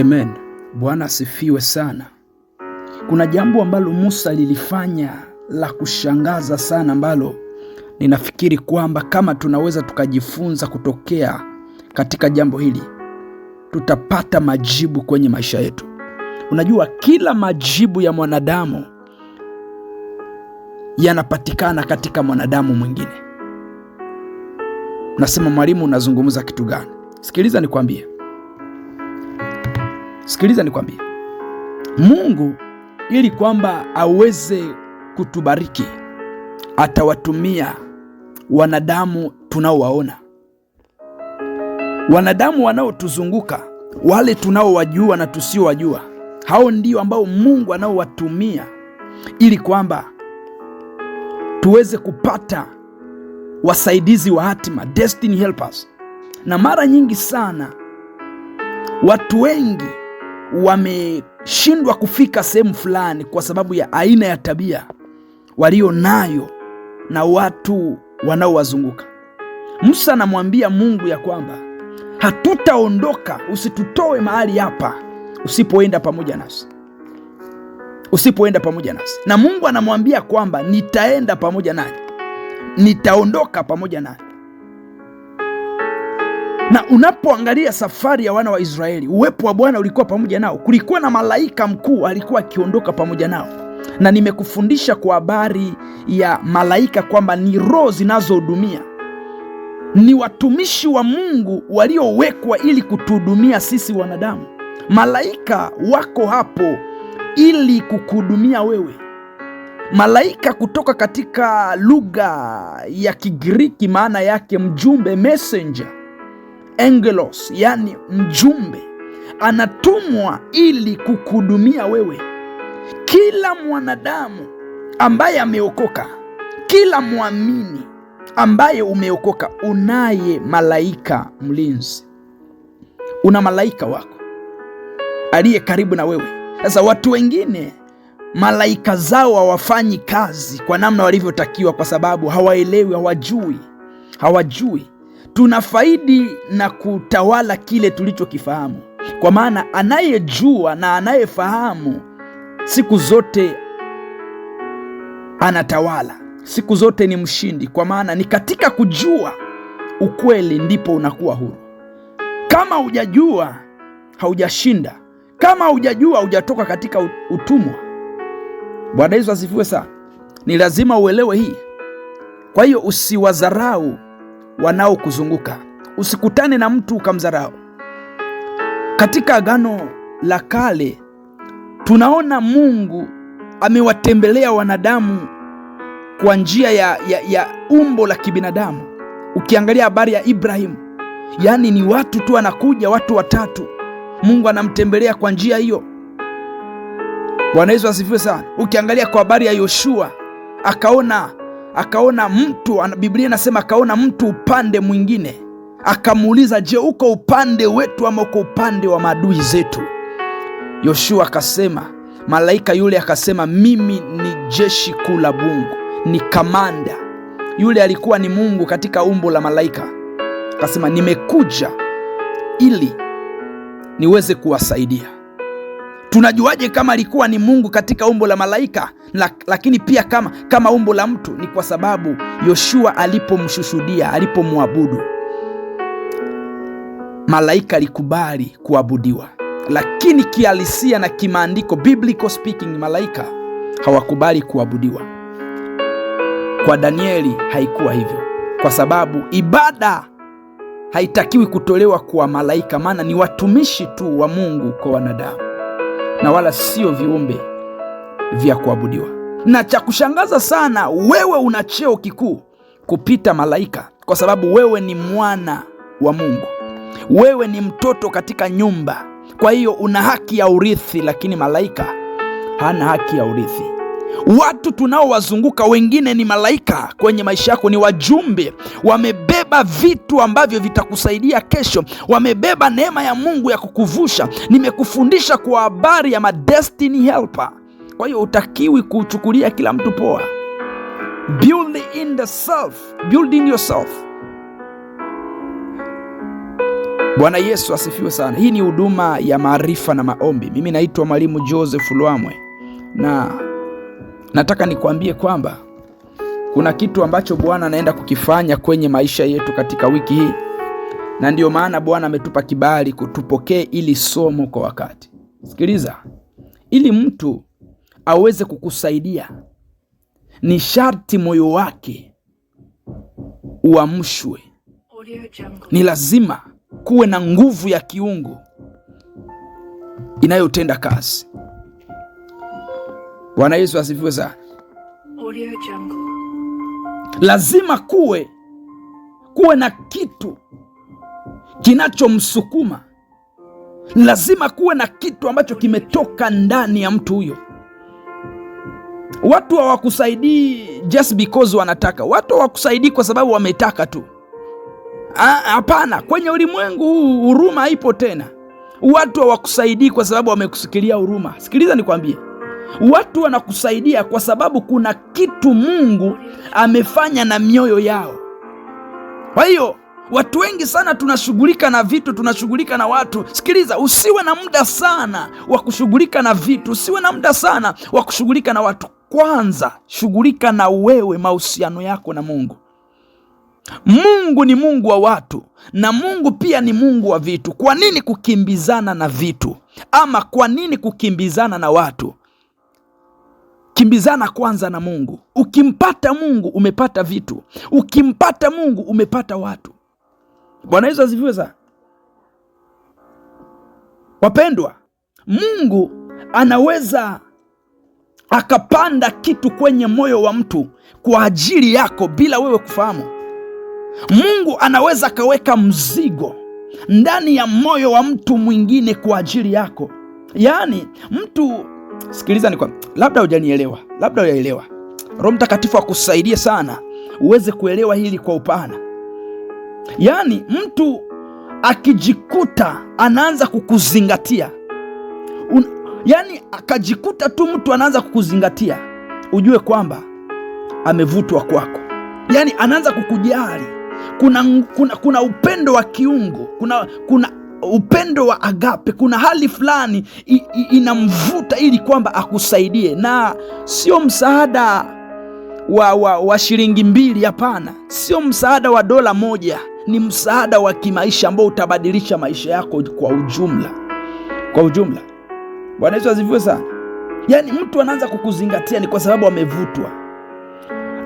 Amen. Bwana asifiwe sana. Kuna jambo ambalo Musa lilifanya la kushangaza sana, ambalo ninafikiri kwamba kama tunaweza tukajifunza kutokea katika jambo hili, tutapata majibu kwenye maisha yetu. Unajua, kila majibu ya mwanadamu yanapatikana katika mwanadamu mwingine. Nasema, mwalimu, unazungumza kitu gani? Sikiliza nikwambie. Mungu ili kwamba aweze kutubariki, atawatumia wanadamu tunaowaona, wanadamu wanaotuzunguka, wale tunaowajua na tusiowajua. Hao ndio ambao Mungu anaowatumia ili kwamba tuweze kupata wasaidizi wa hatima, destiny helpers. Na mara nyingi sana watu wengi wameshindwa kufika sehemu fulani kwa sababu ya aina ya tabia walio nayo na watu wanaowazunguka. Musa anamwambia Mungu ya kwamba hatutaondoka, usitutoe mahali hapa usipoenda pamoja nasi. Na Mungu anamwambia kwamba nitaenda pamoja nanyi, nitaondoka pamoja nanyi. Na unapoangalia safari ya wana wa Israeli, uwepo wa Bwana ulikuwa pamoja nao. Kulikuwa na malaika mkuu alikuwa akiondoka pamoja nao. Na nimekufundisha kwa habari ya malaika kwamba ni roho zinazohudumia, ni watumishi wa Mungu waliowekwa ili kutuhudumia sisi wanadamu. Malaika wako hapo ili kukuhudumia wewe. Malaika kutoka katika lugha ya Kigiriki maana yake mjumbe, messenger, angelos, yani mjumbe, anatumwa ili kukuhudumia wewe. Kila mwanadamu ambaye ameokoka, kila muamini ambaye umeokoka, unaye malaika mlinzi. Una malaika wako aliye karibu na wewe. Sasa watu wengine malaika zao hawafanyi kazi kwa namna walivyotakiwa, kwa sababu hawaelewi, hawajui. Tunafaidi na kutawala kile tulichokifahamu, kwa maana anayejua na anayefahamu siku zote anatawala, siku zote ni mshindi, kwa maana ni katika kujua ukweli ndipo unakuwa huru. Kama hujajua haujashinda, kama hujajua hujatoka katika utumwa. Bwana Yesu asifiwe sana. Ni lazima uelewe hii. Kwa hiyo usiwadharau wanaokuzunguka, usikutane na mtu ukamdharau. Katika Agano la Kale tunaona Mungu amewatembelea wanadamu kwa njia ya umbo la kibinadamu. Ukiangalia habari ya Ibrahimu, yani ni watu tu, anakuja watu watatu, Mungu anamtembelea kwa njia hiyo. Bwana Yesu asifiwe sana. Ukiangalia kwa habari ya Yoshua, akaona mtu, Biblia inasema akaona mtu upande mwingine, akamuuliza, je, uko upande wetu ama uko upande wa maadui zetu? Yoshua akasema, malaika yule akasema, mimi ni jeshi kuu la Mungu, ni kamanda. Yule alikuwa ni Mungu katika umbo la malaika. Akasema, nimekuja ili niweze kuwasaidia. Tunajuaje kama alikuwa ni Mungu katika umbo la malaika, lakini pia kama umbo la mtu? Ni kwa sababu Yoshua alipomshuhudia, alipomwabudu, malaika alikubali kuabudiwa. Lakini kihalisia na kimaandiko, biblical speaking, malaika hawakubali kuabudiwa. Kwa Danieli haikuwa hivyo, kwa sababu ibada haitakiwi kutolewa kwa malaika, maana ni watumishi tu wa Mungu kwa wanadamu, na wala sio viumbe vya kuabudiwa. Na cha kushangaza sana, wewe una cheo kikuu kupita malaika, kwa sababu wewe ni mwana wa Mungu, wewe ni mtoto katika nyumba. Kwa hiyo una haki ya urithi, lakini malaika hana haki ya urithi. Watu tunaowazunguka wengine ni malaika kwenye maisha yako, ni wajumbe, wamebeba vitu ambavyo vitakusaidia kesho, wamebeba neema ya Mungu ya kukuvusha. Nimekufundisha kwa habari ya destiny helper. Kwa hiyo utakiwi kuchukulia kila mtu poa. Build in yourself. Bwana Yesu asifiwe sana. Hii ni huduma ya maarifa na maombi. Mimi naitwa Mwalimu Joseph Lwamwe, na nataka nikwambie kwamba kuna kitu ambacho Bwana anaenda kukifanya kwenye maisha yetu katika wiki hii, na ndio maana Bwana ametupa kibali kutupokee ili somo kwa wakati. Sikiliza, ili mtu aweze kukusaidia ni sharti moyo wake uamshwe. Ni lazima kuwe na nguvu ya kiungu inayotenda kazi. Bwana Yesu asifiwe sana. Lazima kuwe na kitu kinachomsukuma. Lazima kuwe na kitu ambacho kimetoka ndani ya mtu huyo. Watu hawakusaidii just because wanataka. Watu hawakusaidii kwa sababu wametaka tu. Hapana, kwenye ulimwengu huu huruma haipo tena. Watu hawakusaidii kwa sababu wamekusikilia huruma. Sikiliza nikwambie, watu wanakusaidia kwa sababu kuna kitu Mungu amefanya na mioyo yao. Kwa hiyo watu wengi sana tunashughulika na vitu, tunashughulika na watu. Sikiliza, usiwe na muda sana wa kushughulika na vitu, usiwe na muda sana wa kushughulika na watu. Kwanza shughulika na wewe, mahusiano yako na Mungu. Mungu ni Mungu wa watu na Mungu pia ni Mungu wa vitu. Kwa nini kukimbizana na vitu? Ama kwa nini kukimbizana na watu? Kimbizana kwanza na Mungu. Ukimpata Mungu umepata vitu. Ukimpata Mungu umepata watu. Bwana Yesu asifiwe sana. Wapendwa, Mungu anaweza akapanda kitu kwenye moyo wa mtu kwa ajili yako bila wewe kufahamu. Mungu anaweza akaweka mzigo ndani ya moyo wa mtu mwingine kwa ajili yako. Yaani mtu, sikiliza ni kwa, labda hujanielewa, labda hujaelewa. Roho Mtakatifu akusaidie sana uweze kuelewa hili kwa upana. Yaani mtu akijikuta anaanza kukuzingatia, yaani akajikuta tu mtu anaanza kukuzingatia, ujue kwamba amevutwa kwako. Yaani anaanza kukujali. Kuna upendo wa kiungu, kuna upendo wa agape, kuna hali fulani inamvuta ili kwamba akusaidie, na sio msaada wa shilingi 2, hapana. Sio msaada wa dola 1, ni msaada wa kimaisha ambao utabadilisha maisha yako kwa ujumla. Kwa ujumla. Bwana Yesu asifiwe sana. Yaani mtu anaanza kukuzingatia ni kwa sababu amevutwa.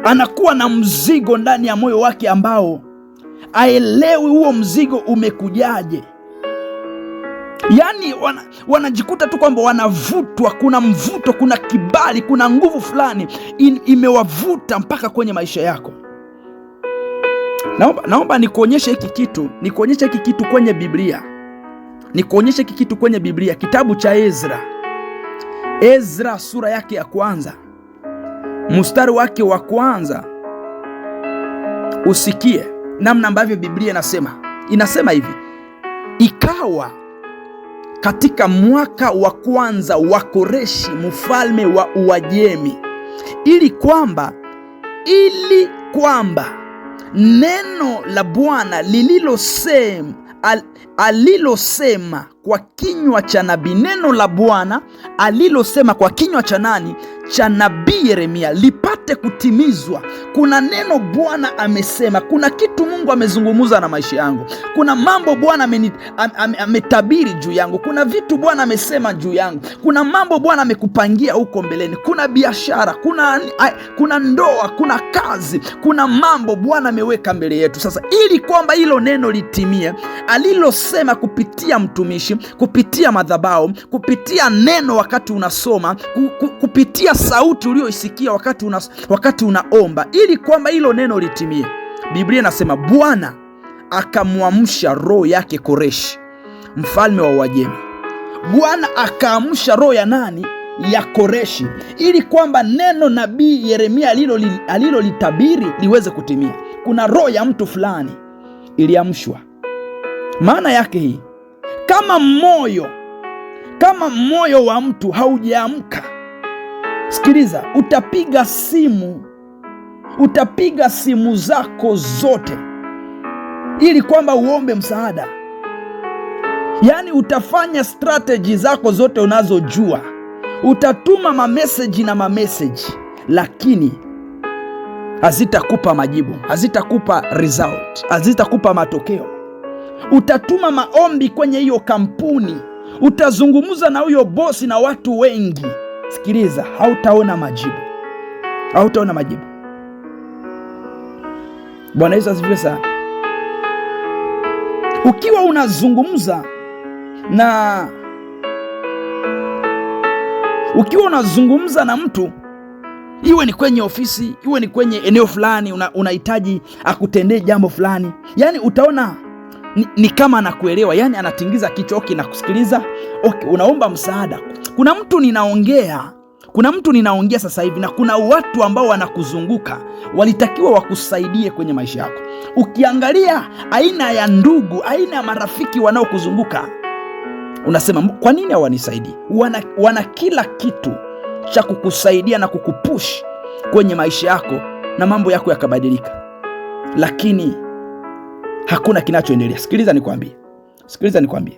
Anakuwa na mzigo ndani ya moyo wake ambao aelewi huo mzigo umekujaje. Yaani wanajikuta tu kwamba wanavutwa, kuna mvuto, kuna kibali, kuna nguvu fulani imewavuta mpaka kwenye maisha yako. Naomba nikuonyeshe hiki kitu kwenye Biblia. Nikuonyeshe hiki kitu kwenye Biblia, kitabu cha Ezra sura yake ya 1, mstari wake wa 1. Usikie namna ambavyo Biblia inasema hivi: ikawa katika mwaka wa 1 wa Koreshi mfalme wa Uajemi, ili kwamba neno la Bwana alilosema kwa kinywa cha nabii, neno la Bwana alilosema kwa kinywa cha nani? Cha nabii Yeremia, lipate kutimizwa. Kuna neno Bwana amesema, kuna kitu Mungu amezungumza na maisha yangu, kuna mambo Bwana ametabiri juu yangu, kuna vitu Bwana amesema juu yangu, kuna mambo Bwana amekupangia huko mbeleni, kuna biashara, kuna ndoa, kuna kazi, kuna mambo Bwana ameweka mbele yetu. Sasa ili kwamba hilo neno litimie, alilosema kupitia mtumishi, kupitia madhabahu, kupitia neno wakati unasoma, kupitia sauti ulioisikia wakati unaomba, ili kwamba hilo neno litimie, Biblia inasema Bwana akamwamsha roho yake Koreshi mfalme wa Uajemi. Bwana akaamsha roho ya nani? Ya Koreshi, ili kwamba neno nabii Yeremia alilolitabiri liweze kutimia. Kuna roho ya mtu fulani iliamshwa. Maana yake hii, kama moyo wa mtu haujaamka, sikiliza, utapiga simu zako zote ili kwamba uombe msaada. Yaani utafanya strategy zako zote unazojua, utatuma mameseji na mameseji, lakini hazitakupa majibu, hazitakupa result, hazitakupa matokeo. Utatuma maombi kwenye hiyo kampuni, utazungumza na huyo bosi na watu wengi, sikiliza, hautaona majibu, hautaona majibu. Bwana Yesu asifiwe sana. Ukiwa unazungumza na mtu, iwe ni kwenye ofisi, iwe ni kwenye eneo fulani, unahitaji akutendee jambo fulani, yani utaona ni kama anakuelewa, yani anatingiza kichwa na kusikiliza. Okay, unaomba msaada. Kuna mtu ninaongea sasa hivi, na kuna watu ambao wanakuzunguka walitakiwa wakusaidie kwenye maisha yako. Ukiangalia aina ya ndugu, aina ya marafiki wanaokuzunguka, unasema kwa nini hawanisaidii? Wana kila kitu cha kukusaidia na kukupush kwenye maisha yako na mambo yako yakabadilika, lakini hakuna kinachoendelea. Sikiliza nikwambie,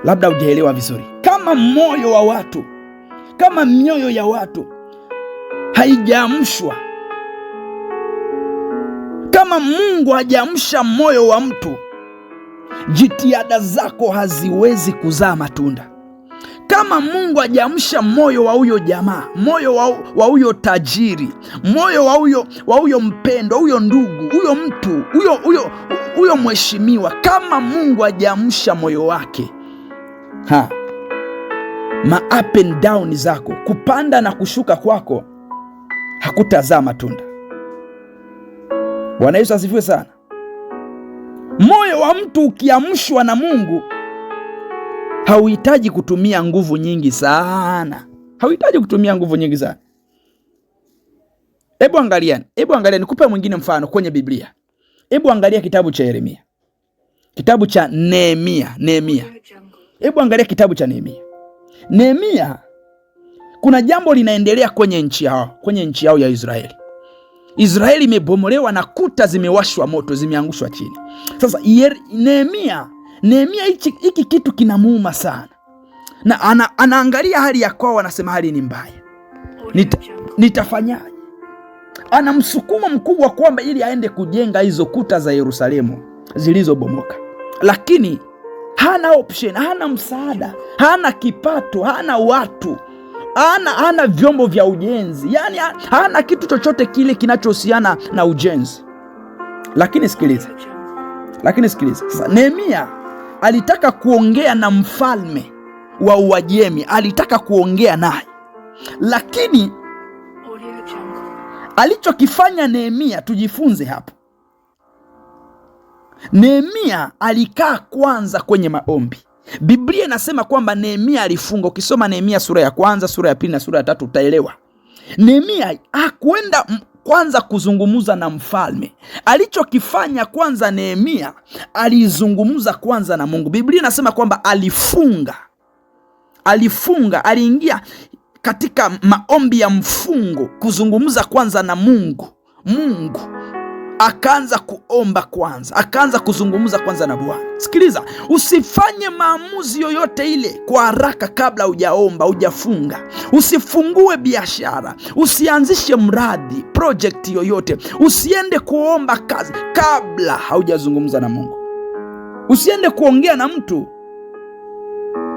labda hujaelewa vizuri. Kama mioyo ya watu haijaamshwa, kama Mungu hajaamsha moyo wa mtu, jitihada zako haziwezi kuzaa matunda. Kama Mungu hajaamsha moyo wa huyo jamaa, moyo wa huyo tajiri, moyo wa huyo mpendwa, huyo ndugu, huyo mtu, huyo mheshimiwa, kama Mungu hajaamsha moyo wake, ma up and down zako, kupanda na kushuka kwako, hakutazaa matunda. Bwana Yesu asifiwe sana. Moyo wa mtu ukiamshwa na Mungu, hauhitaji kutumia nguvu nyingi sana. Hebu angalia, nikupe mwingine mfano kwenye Biblia. Hebu angalia kitabu cha Yeremia, kitabu cha Nehemia. Hebu angalia kitabu cha Nehemia. Kuna jambo linaendelea kwenye nchi yao ya Israeli. Israeli imebomolewa na kuta zimewashwa moto, zimeangushwa chini. Sasa Nehemia hiki kitu kinamuuma sana, na anaangalia hali ya kwao, anasema hali ni mbaya, nitafanyaje? Ana msukumo mkubwa kwamba ili aende kujenga hizo kuta za Yerusalemu zilizobomoka, lakini hana option, hana msaada, hana kipato, hana watu, hana vyombo vya ujenzi, yani hana kitu chochote kile kinachohusiana na ujenzi. Lakini sikiliza. Sasa Nehemia alitaka kuongea na mfalme wa Uajemi, alitaka kuongea naye, lakini alichokifanya Nehemia, tujifunze hapo. Nehemia alikaa kwanza kwenye maombi. Biblia inasema kwamba Nehemia alifunga. Ukisoma Nehemia sura ya 1, sura ya 2 na sura ya 3 utaelewa. Nehemia hakwenda kwanza kuzungumza na mfalme. Alichokifanya kwanza, Nehemia alizungumza kwanza na Mungu. Biblia inasema kwamba aliingia katika maombi ya mfungo, kuzungumza kwanza na Mungu. Akaanza kuomba kwanza, akaanza kuzungumza kwanza na Bwana. Sikiliza, usifanye maamuzi yoyote ile kwa haraka kabla hujaomba, hujafunga. Usifungue biashara, usianzishe mradi, project yoyote. Usiende kuomba kazi kabla haujazungumza na Mungu. Usiende kuongea na mtu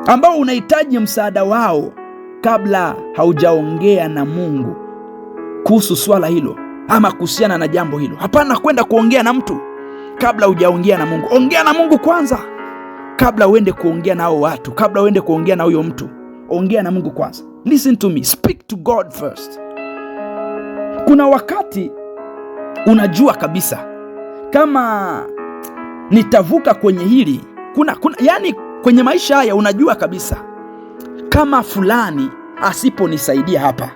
ambao unahitaji msaada wao kabla haujaongea na Mungu kuhusu swala hilo ama kuhusiana na jambo hilo. Hapana kwenda kuongea na mtu kabla hujaongea na Mungu. Ongea na Mungu kwanza kabla uende kuongea na hao watu, kabla uende kuongea na huyo mtu. Ongea na Mungu kwanza. Listen to me, speak to God first. Kuna wakati unajua kabisa kama nitavuka kwenye hili, yani kwenye maisha haya unajua kabisa kama fulani asiponisaidia hapa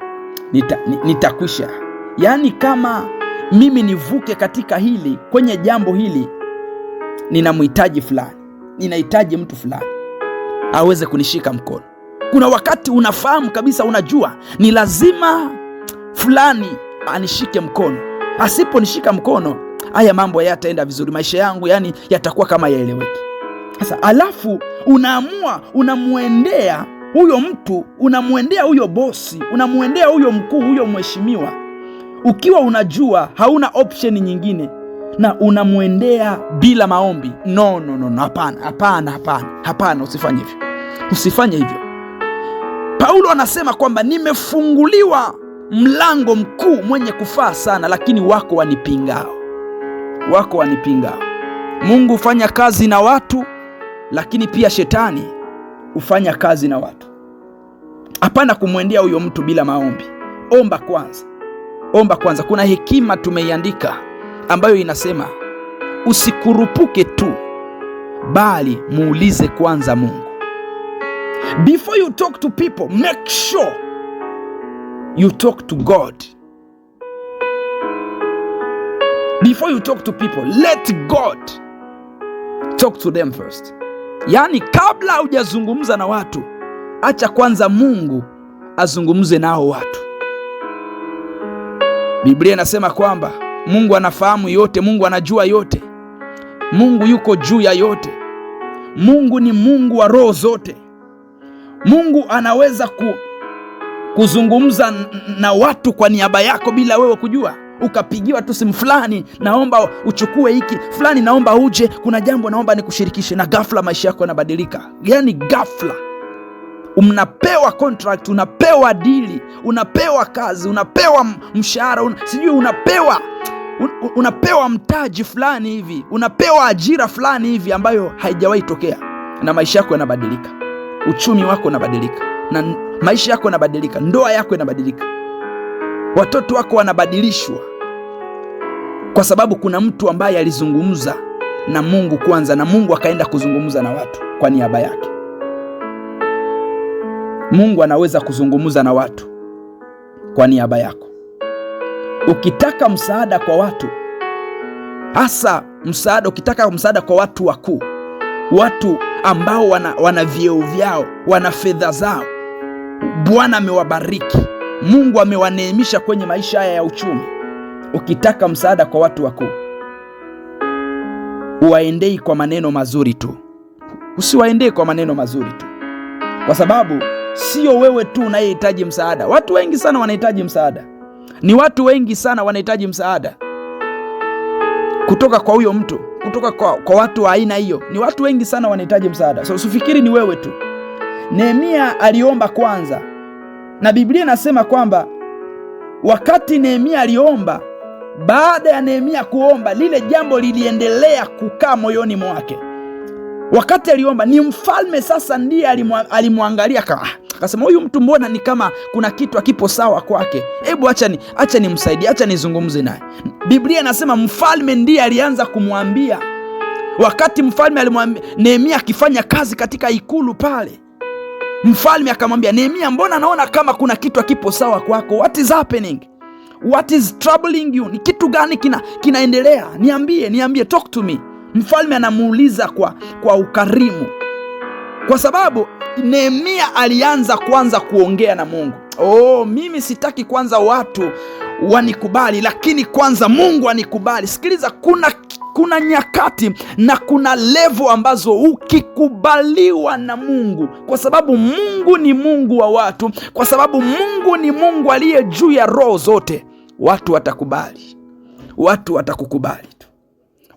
nitakwisha. Yani kama mimi nivuke katika hili, kwenye jambo hili, ninamhitaji fulani, ninahitaji mtu fulani aweze kunishika mkono. Kuna wakati unafahamu kabisa, unajua ni lazima fulani anishike mkono. Asiponishika mkono, haya mambo hayataenda vizuri, maisha yangu yani yatakuwa kama yaeleweki. Sasa alafu unaamua unamwendea huyo mtu, unamwendea huyo bosi, unamwendea huyo mkuu, huyo mheshimiwa, ukiwa unajua hauna option nyingine, na unamwendea bila maombi. No, hapana, usifanye hivyo, usifanye hivyo. Paulo anasema kwamba nimefunguliwa mlango mkuu mwenye kufaa sana, lakini wako wanipingao. Mungu hufanya kazi na watu, lakini pia shetani hufanya kazi na watu. Hapana kumwendea huyo mtu bila maombi. Omba kwanza. Kuna hekima tumeiandika ambayo inasema usikurupuke tu, bali muulize kwanza Mungu. Before you talk to people, make sure you talk to God. Before you talk to people, let God talk to them first. Yaani kabla hujazungumza na watu, acha kwanza Mungu azungumze nao watu. Biblia inasema kwamba Mungu anafahamu yote, Mungu anajua yote, Mungu yuko juu ya yote, Mungu ni Mungu wa roho zote. Mungu anaweza kuzungumza na watu kwa niaba yako bila wewe kujua. Ukapigiwa tu simu, fulani naomba uchukue hiki, fulani naomba uje, kuna jambo naomba nikushirikishe, na ghafla maisha yako yanabadilika. Yaani ghafla unapewa contract, unapewa dili, unapewa kazi, unapewa mshahara, unapewa mtaji fulani hivi, unapewa ajira fulani hivi ambayo haijawahi tokea, na maisha yako yanabadilika, uchumi wako unabadilika, na maisha yako yanabadilika, ndoa yako inabadilika, watoto wako wanabadilishwa, kwa sababu kuna mtu ambaye alizungumza na Mungu kwanza, na Mungu akaenda kuzungumza na watu kwa niaba yake. Mungu anaweza kuzungumza na watu kwa niaba yako. Ukitaka msaada kwa watu, hasa ukitaka msaada kwa watu wakuu, watu ambao wana vyeo vyao, wana fedha zao, Bwana amewabariki, Mungu amewaneemisha kwenye maisha haya ya uchumi. Ukitaka msaada kwa watu wakuu, uwaendei kwa maneno mazuri tu. Usiwaendei kwa maneno mazuri tu, kwa sababu sio wewe tu unayehitaji msaada. Watu wengi sana wanahitaji msaada. Ni watu wengi sana wanahitaji msaada kutoka kwa huyo mtu, kutoka kwa watu wa aina hiyo. Ni watu wengi sana wanahitaji msaada. So usifikiri ni wewe tu. Nehemia aliomba kwanza, na Biblia inasema kwamba wakati Nehemia aliomba, baada ya Nehemia kuomba, lile jambo liliendelea kukaa moyoni mwake. Wakati aliomba, ni mfalme sasa ndiye alimwangalia, akasema huyu mtu mbona ni kama kuna kitu hakipo sawa kwake, hebu acha nimsaidie, acha nizungumze naye. Biblia inasema mfalme ndiye alianza kumwambia. Wakati mfalme alimwambia Nehemia akifanya kazi katika ikulu pale, mfalme akamwambia Nehemia, mbona naona kama kuna kitu hakipo sawa kwako? What is happening? What is troubling you? Ni kitu gani kinaendelea? Niambie, talk to me. Mfalme anamuuliza kwa ukarimu, kwa sababu Nehemia alianza kwanza kuongea na Mungu. Mimi sitaki kwanza watu wanikubali, lakini kwanza Mungu anikubali. Sikiliza, kuna nyakati na kuna level ambazo ukikubaliwa na Mungu, kwa sababu Mungu ni Mungu wa watu, kwa sababu Mungu ni Mungu aliye juu ya roho zote, watu watakubali, watu watakukubali tu,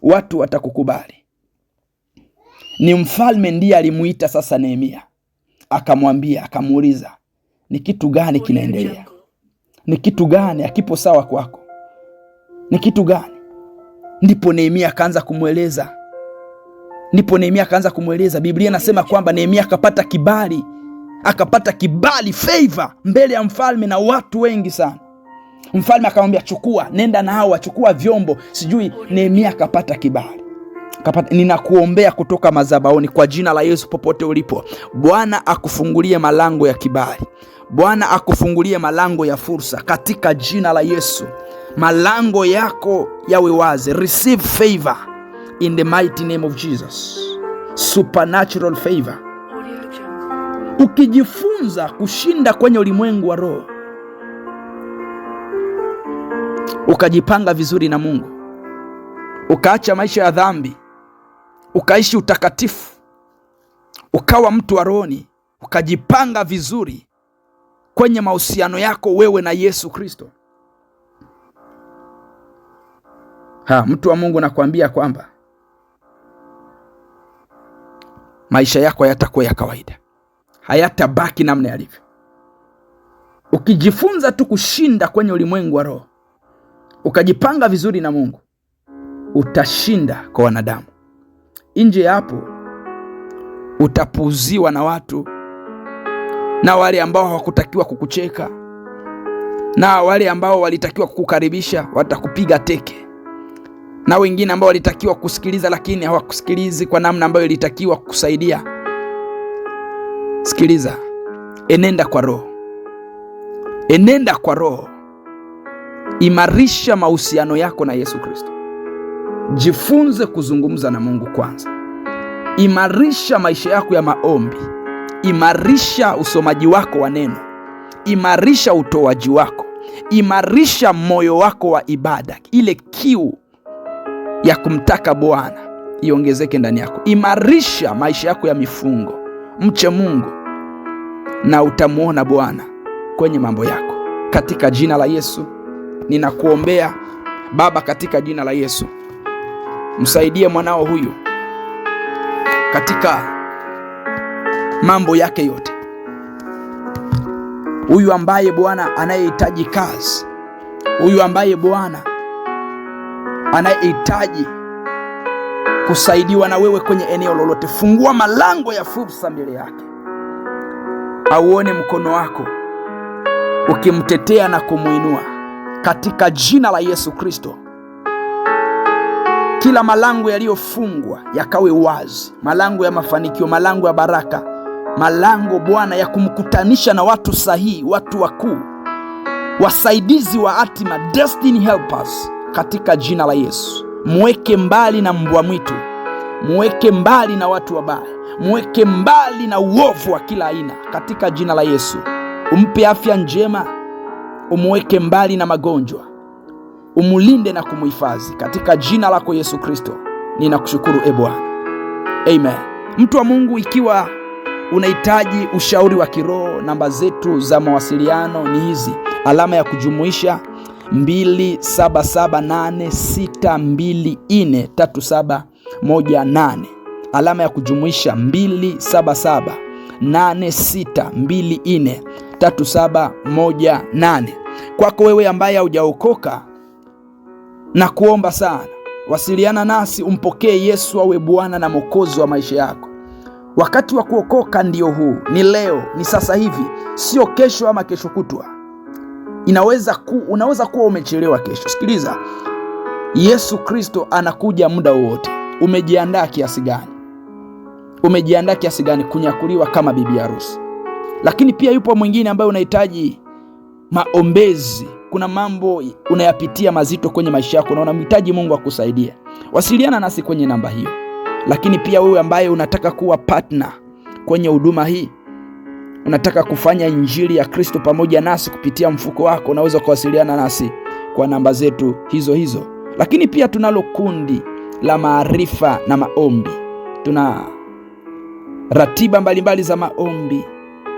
watu watakukubali. Ni mfalme ndiye alimuita sasa Nehemia, akamwambia, akamuuliza, ni kitu gani kinaendelea? Ni kitu gani hakipo sawa kwako? Ni kitu gani? Ndipo Nehemia akaanza kumweleza. Biblia inasema kwamba Nehemia akapata kibali, favor mbele ya mfalme na watu wengi sana. Mfalme akamwambia, nenda na hao, chukua vyombo, sijui. Nehemia akapata kibali. Ninakuombea kutoka madhabahuni kwa jina la Yesu, popote ulipo, Bwana akufungulie malango ya kibali, Bwana akufungulie malango ya fursa katika jina la Yesu. Malango yako yawe wazi. Receive favor in the mighty name of Jesus. Supernatural favor. Ukijifunza kushinda kwenye ulimwengu wa roho, ukajipanga vizuri na Mungu, ukaacha maisha ya dhambi, ukaishi utakatifu, ukawa mtu wa rohoni, ukajipanga vizuri kwenye mahusiano yako wewe na Yesu Kristo. Mtu wa Mungu, nakwambia kwamba maisha yako hayatakuwa ya kawaida, hayatabaki namna yalivyo. Ukijifunza tu kushinda kwenye ulimwengu wa roho, ukajipanga vizuri na Mungu, utashinda kwa wanadamu. Nje ya hapo utapuuziwa na watu, na wale ambao hawakutakiwa kukucheka, na wale ambao walitakiwa kukukaribisha watakupiga teke, na wengine ambao walitakiwa kusikiliza lakini hawakusikilizi kwa namna ambayo ilitakiwa kukusaidia. Sikiliza, enenda kwa roho, enenda kwa roho. Imarisha mahusiano yako na Yesu Kristo. Jifunze kuzungumza na Mungu kwanza. Imarisha maisha yako ya maombi. Imarisha usomaji wako wa neno. Imarisha utoaji wako. Imarisha moyo wako wa ibada. Ile kiu ya kumtaka Bwana iongezeke ndani yako. Imarisha maisha yako ya mifungo. Mche Mungu na utamuona Bwana kwenye mambo yako. Katika jina la Yesu ninakuombea. Baba, katika jina la Yesu, msaidie mwanao huyu katika mambo yake yote. Huyu ambaye Bwana anayehitaji kazi, huyu ambaye Bwana anayehitaji kusaidiwa na wewe kwenye eneo lolote, fungua malango ya fursa mbele yake. Auone mkono wako ukimtetea na kumuinua katika jina la Yesu Kristo. Kila malango yaliyofungwa yakawe wazi, malango ya mafanikio, malango ya baraka, malango Bwana ya kumkutanisha na watu sahihi, watu wakuu, wasaidizi wa hatima, destiny helpers, katika jina la Yesu. Mweke mbali na mbwa mwitu, mweke mbali na watu wabaya, mweke mbali na uovu wa kila aina katika jina la Yesu. Umpe afya njema, umweke mbali na magonjwa, umulinde na kumuhifadhi katika jina lako Yesu Kristo. Ninakushukuru Bwana. Amen. Mtu wa Mungu, ikiwa unahitaji ushauri wa kiroho, namba zetu za mawasiliano ni hizi: alama ya kujumuisha 2778624318, alama ya kujumuisha 2778624318. Kwako wewe ambaye haujaokoka, na kuomba sana, wasiliana nasi, umpokee Yesu awe Bwana na Mwokozi wa maisha yako. Wakati wa kuokoka ndio huu, ni leo, ni sasa hivi, sio kesho ama kesho kutwa. Unaweza kuwa umechelewa kesho. Sikiliza, Yesu Kristo anakuja muda wote. Umejiandaa kiasi gani? Umejiandaa kiasi gani kunyakuliwa kama bibi harusi? Lakini pia yupo mwingine ambaye unahitaji maombezi. Kuna mambo unayapitia mazito kwenye maisha yako na unamhitaji Mungu akusaidie. Wasiliana nasi kwenye namba hiyo. Lakini pia wewe ambaye unataka kuwa partner kwenye huduma hii, unataka kufanya injili ya Kristo pamoja nasi kupitia mfuko wako, unaweza kuwasiliana nasi kwa namba zetu hizo hizo. Lakini pia tunalo kundi la maarifa na maombi. Tuna ratiba mbalimbali za maombi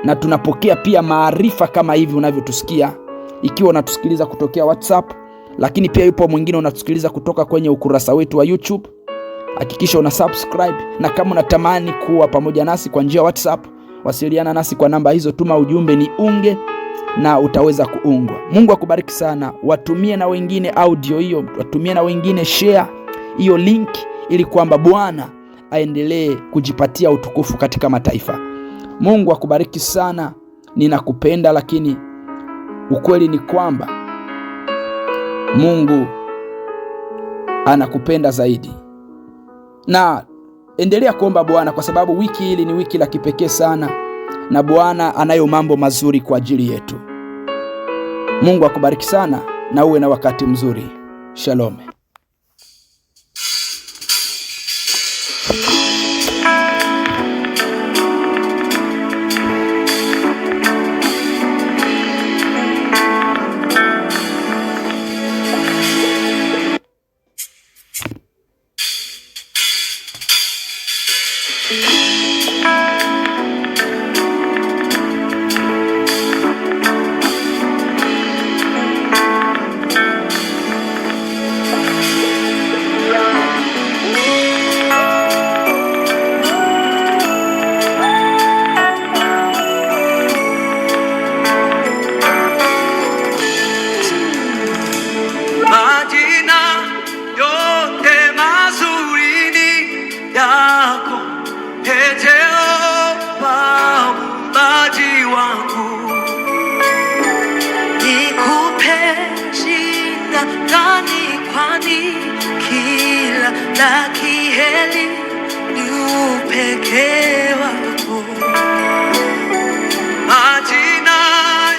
na tunapokea pia maarifa kama hivi unavyotusikia, ikiwa unatusikiliza kutokea WhatsApp. Lakini pia yupo mwingine unatusikiliza kutoka kwenye ukurasa wetu wa YouTube. Hakikisha una subscribe, na kama unatamani kuwa pamoja nasi kwa njia ya WhatsApp, wasiliana nasi kwa namba hizo, tuma ujumbe ni unge na utaweza kuungwa. Mungu akubariki sana. Watumie na wengine audio hiyo, watumie na wengine, share hiyo link ili kwamba Bwana aendelee kujipatia utukufu katika mataifa. Mungu akubariki sana. Ninakupenda, lakini ukweli ni kwamba Mungu anakupenda zaidi. Na endelea kuomba Bwana, kwa sababu wiki hili ni wiki la kipekee sana, na Bwana anayo mambo mazuri kwa ajili yetu. Mungu akubariki sana na uwe na wakati mzuri. Shalom. la kiheri ni upekee wako. Majina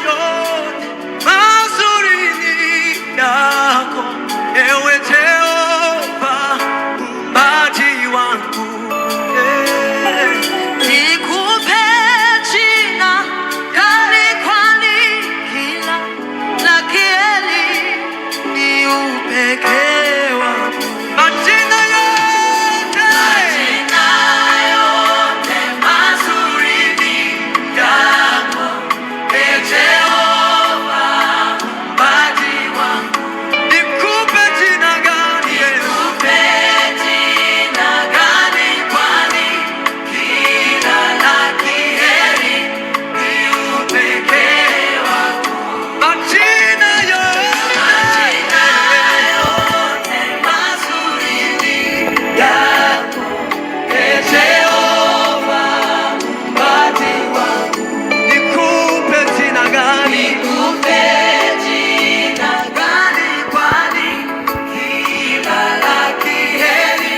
yote mazuri ni yako, ewe Jehova muumbaji wangu. Nikupe jina kali, kwani kila la kiheri ni upekee wako. Majina yote mazuri ni yako, ewe Jehova muumbaji wangu. Nikupe jina gani? Nikupe jina gani? Kwani kila la kiheri ni upekee wako. Majina yote mazuri ni yako, ewe Jehova muumbaji wangu. Nikupe jina gani? Nikupe jina gani? Kwani kila la kiheri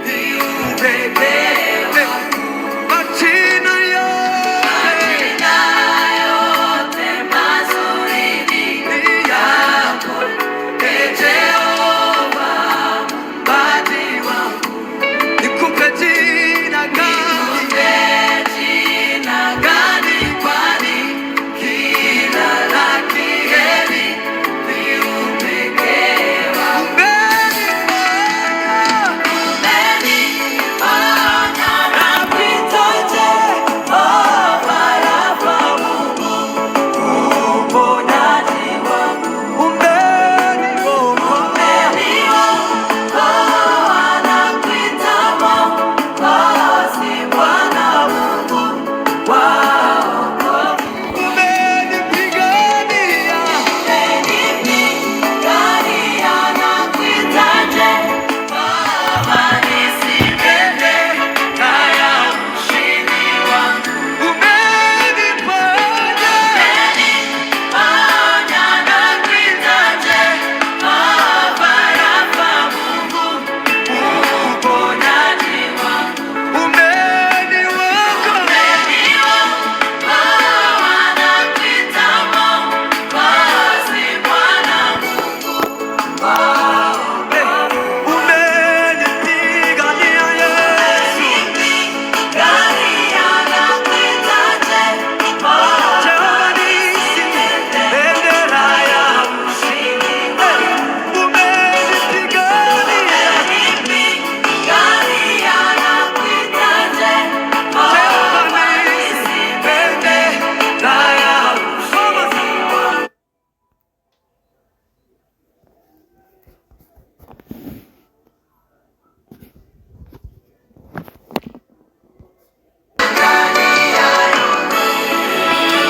ni upekee wako. Majina yote mazuri ni yako, ewe Jehova muumbaji wangu. Nikupe jina gani? Nikupe jina gani? Kwani kila la kiheri ni upekee wako.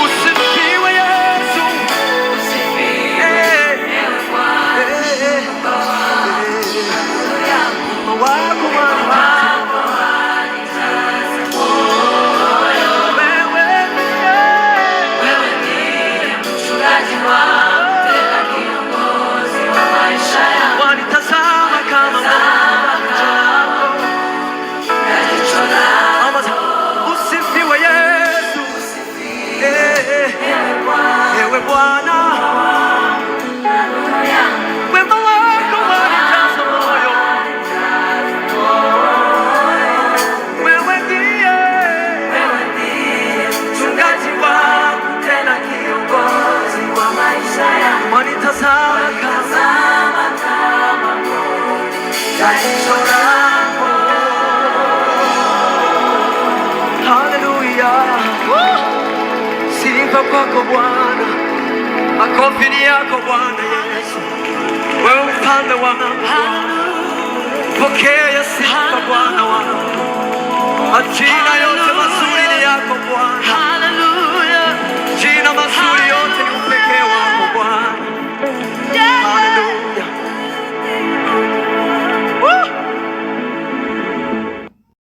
Usifiwe Yesu. Wako wewe ndiye mchungaji wangu, tena kiongozi wa maisha yangu. Wanitazama kama jicho lako. Usifiwe Yesu. Ewe Bwana, wema wako wanijaza moyo. Wewe ndiye mchungaji wangu, tena kiongozi wa maisha yangu. Wanitazama kama jicho lako. Haleluya. Sifa kwako Bwana, makofi ni yako Bwana Yesu. Wewe mfalme wangu, pokea sifa Bwana wangu.